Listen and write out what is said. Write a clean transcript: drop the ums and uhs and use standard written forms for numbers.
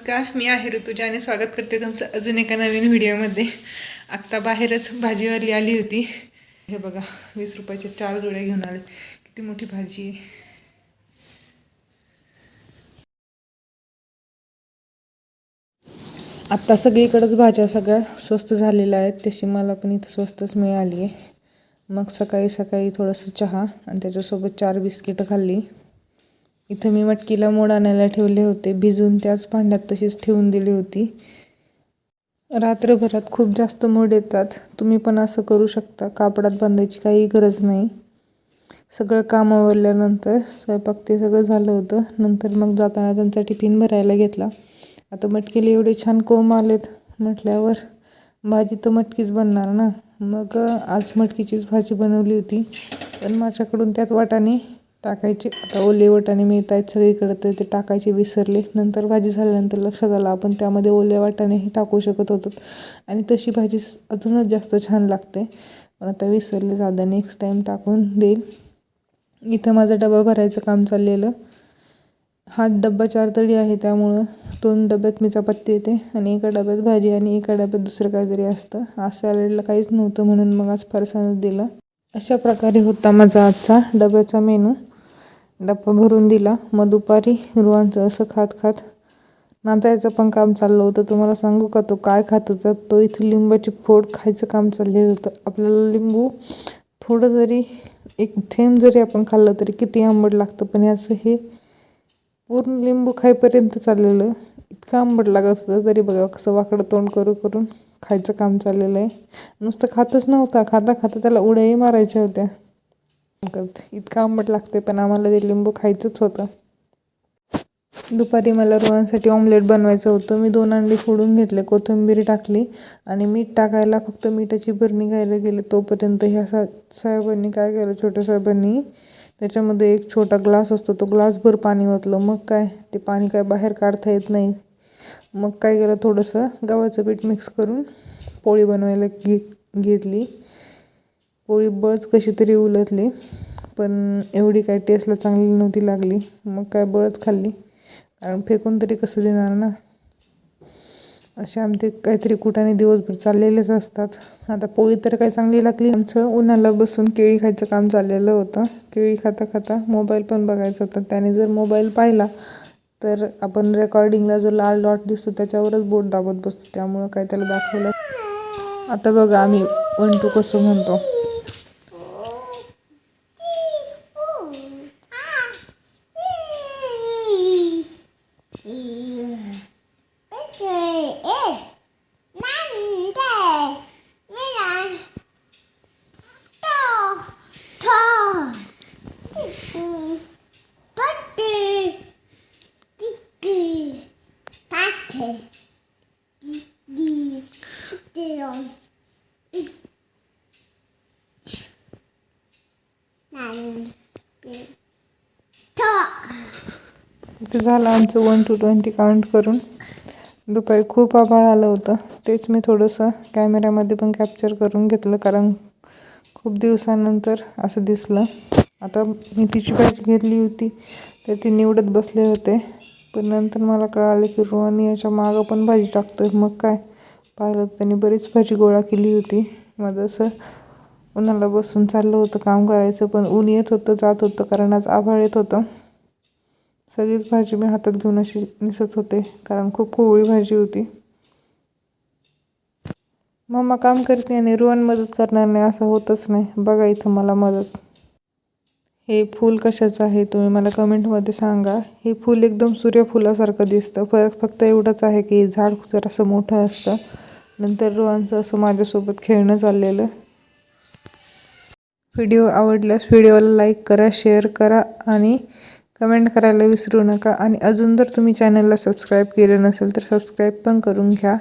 नमस्कार, मी आहे ऋतुजा आणि स्वागत करते तुमचं अजून एका नवीन व्हिडिओमध्ये. आत्ता बाहेरच भाजीवाली आली होती. हे बघा, 20 रुपयाचे 4 जोड्या घेऊन आले. किती मोठी भाजी आहे. आत्ता सगळीकडेच भाज्या सगळ्या स्वस्त झालेल्या आहेत, तशी मला पण इथं स्वस्तच मिळाली आहे. मग सकाळी सकाळी थोडंसं चहा आणि त्याच्यासोबत 4 बिस्किटं खाल्ली. इथं मी मटकीला मोड आणायला ठेवले होते, भिजून त्याच भांड्यात तशीच ठेवून दिली होती. रात्रभरात खूप जास्त मोड येतात. तुम्ही पण असं करू शकता, कापडात बांधायची काही गरज नाही. सगळं काम आवरल्यानंतर स्वयंपाक ते सगळं झालं होतं. नंतर मग जाताना त्यांचा टिफिन भरायला घेतला. आता मटकीला एवढे छान कोंब आलेत म्हटल्यावर भाजी तर मटकीच बनणार ना. मग आज मटकीचीच भाजी बनवली होती, पण माझ्याकडून त्यात वाटाणे टाकायचे. आता ओले वाटाणे मिळत आहेत सगळीकडे, तर ते टाकायचे विसरले. नंतर भाजी झाल्यानंतर लक्षात आलं आपण त्यामध्ये ओले वाटाणेही टाकू शकत होतो आणि तशी भाजी अजूनच जास्त छान लागते. पण आता विसरले, जाऊ द्या, नेक्स्ट टाईम टाकून देईल. इथं माझा डबा भरायचं काम चाललेलं. हा डब्बा 4 तळी आहे, त्यामुळं 2 डब्यात मी चपाती देते आणि एका डब्यात भाजी आणि एका डब्यात दुसरं काहीतरी असतं. आज सॅलडला काहीच नव्हतं म्हणून मग आज फरसाणच दिलं. अशा प्रकारे होता माझा आजचा डब्याचा मेनू. डब्बा भरून दिला. मग दुपारी रुवांचं असं खात खात नाचायचं पण काम चाललं होतं. तुम्हाला सांगू का तो काय खात होता? तो इथं लिंबाची फोड खायचं काम चाललेलं होतं. आपल्याला लिंबू थोडं जरी, एक थेंब जरी आपण खाल्लं तरी किती आंबट लागतं, पण याचं हे पूर्ण लिंबू खाईपर्यंत चाललेलं. इतकं आंबट लागत होतं, तरी बघा कसं वाकडं तोंड करून खायचं काम चाललेलं आहे. नुसतं खातच नव्हता, खाता खाता त्याला उड्याही मारायच्या होत्या. इतकं आंबट लागते, पण आम्हाला ते लिंबू खायचंच होतं. दुपारी मला रोहनसाठी ऑमलेट बनवायचं होतं. मी 2 अंडी फोडून घेतले, कोथिंबीर टाकली आणि मीठ टाकायला फक्त मिठाची बरणी घ्यायला गेले. तोपर्यंत ह्या साहेबांनी काय केलं, छोट्या साहेबांनी त्याच्यामध्ये एक छोटा ग्लास असतो, तो ग्लासभर पाणी ओतलं. मग काय, ते पाणी काय बाहेर काढता येत नाही. मग काय केलं, थोडंसं गव्हाचं पीठ मिक्स करून पोळी बनवायला घेतली. पोळी बळच कशी तरी उलटली, पण एवढी काय टेस्टला चांगली नव्हती लागली. मग काय बळच खाल्ली, कारण फेकून तरी कसं देणार ना. असे आमचे काहीतरी कुटाने दिवसभर चाललेलेच असतात. आता पोळी तर काही चांगली लागली. आमचं उन्हाला बसून केळी खायचं काम चाललेलं होतं. केळी खाता खाता मोबाईल पण बघायचा होता. त्याने जर मोबाईल पाहिला तर आपण रेकॉर्डिंगला जो लाल डॉट दिसतो त्याच्यावरच बोट दाबत बसतो, त्यामुळं काय त्याला दाखवलं. आता बघा आम्ही 1 2 कसं म्हणतो. इथं झालं आमचं 1 to 20 काउंट करून. दुपारी खूप आभाळ आलं होतं, तेच मी थोडंसं कॅमेऱ्यामध्ये पण कॅप्चर करून घेतलं, कारण खूप दिवसानंतर असं दिसलं. आता मेथीची भाजी घेतली होती, तर ती निवडत बसले होते. पण नंतर मला कळालं की रोहन याच्या मागं पण भाजी टाकतोय. मग काय, पाहिलं तर त्यांनी बरीच भाजी गोळा केली होती. माझं असं उन्हाला बसून चाललं होतं काम करायचं, पण ऊन येत होतं जात होतं, कारण आज आभाळ येत होतं. सगळीच भाजी मी हातात घेऊन अशी निसत होते, कारण खूप कोवळी भाजी होती. मम्मा काम करते आणि रोहन मदत करणार नाही असं होतच नाही. बघा इथं मला मदत. हे फूल कशाचं आहे तुम्ही मला कमेंटमध्ये सांगा. हे फूल एकदम सूर्यफुलासारखं दिसतं. फरक फक्त एवढंच आहे की हे झाड जरासं मोठं असतं. नंतर रोहनचं असं माझ्यासोबत खेळणं चाललेलं. व्हिडिओ आवडल्यास व्हिडिओला लाईक करा, शेअर करा आणि कमेंट करायला विसरू नका. आणि अजून जर तुम्ही चॅनलला सबस्क्राईब केलं नसेल तर सबस्क्राईब पण करून घ्या.